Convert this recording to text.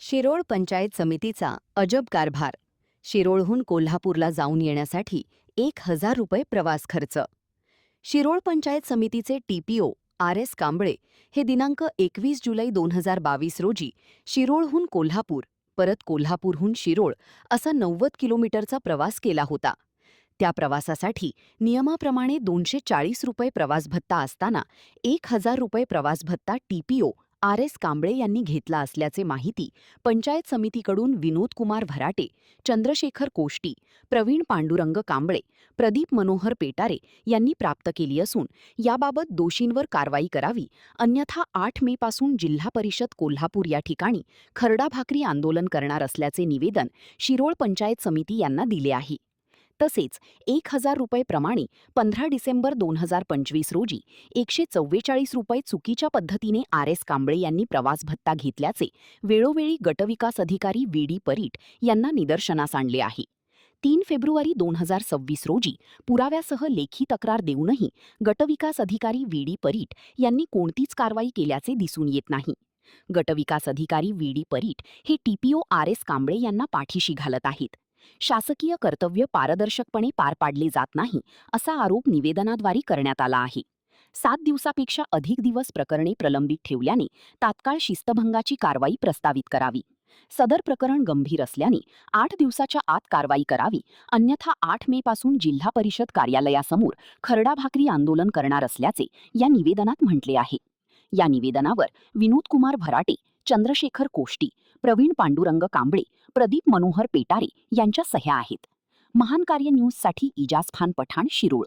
शिरोळ पंचायत समितीचा अजब कारभार. शिरोळहून कोल्हापूरला जाऊन येण्यासाठी 1,000 रुपये प्रवास खर्च. शिरोळ पंचायत समितीचे टीपीओ आर.एस. कांबळे हे दिनांक 21 जुलै 2022 रोजी शिरोळहून कोल्हापूर परत कोल्हापूरहून शिरोळ असा 90 किलोमीटरचा प्रवास केला होता. त्या प्रवासासाठी नियमाप्रमाणे 240 रुपये प्रवास भत्ता असताना 1,000 रुपये प्रवास भत्ता टीपीओ आर.एस. कांबळे यांनी घेतला असल्याचे माहिती पंचायत समितीकडून विनोद कुमार भराटे, चंद्रशेखर कोष्टी, प्रवीण पांडुरंग कांबळे, प्रदीप मनोहर पेटारे यांनी प्राप्त केली असून याबाबत दोषींवर कारवाई करावी, अन्यथा 8 मे पासून जिल्हा परिषद कोल्हापूर या ठिकाणी खरडा भाकरी आंदोलन करणार असल्याचे निवेदन शिरोळ पंचायत समिती यांना दिले आहे. तसेच 1,000 रुपये प्रमाणे 15 डिसेंबर 2025 रोजी 144 रुपये चुकीच्या पद्धतीने आर.एस. कांबळे यांनी प्रवास भत्ता घेतल्याचे वेळोवेळी गटविकास अधिकारी व्ही.डी. परीट यांना निदर्शनास आणले आहे. 3 फेब्रुवारी 2026 रोजी पुराव्यासह लेखी तक्रार देऊनही गटविकास अधिकारी व्ही.डी. परीट यांनी कोणतीच कारवाई केल्याचे दिसून येत नाही. गटविकास अधिकारी व्ही.डी. परीट हे टीपीओ आर.एस. कांबळे यांना पाठीशी घालत आहेत. शासकीय कर्तव्य पारदर्शकपणे पार पाडले जात नाही असा आरोप निवेदनाद्वारे करण्यात आला आहे. 7 दिवसापेक्षा अधिक दिवस प्रकरणे प्रलंबित ठेवल्याने तात्काळ शिस्तभंगाची कारवाई प्रस्तावित करावी. सदर प्रकरण गंभीर असल्याने 8 दिवसाच्या आत कारवाई करावी, अन्यथा 8 मे पासून जिल्हा परिषद कार्यालयासमोर खरडा भाकरी आंदोलन करणार असल्याचे या निवेदनात म्हटले आहे. या निवेदनावर विनोद कुमार भराटे, चंद्रशेखर कोष्टी, प्रवीण पांडुरंग कांबळे, प्रदीप मनोहर पेटारे यांच्या सह्या आहेत. महान कार्य न्यूजसाठी इजाज खान पठाण, शिरोळ.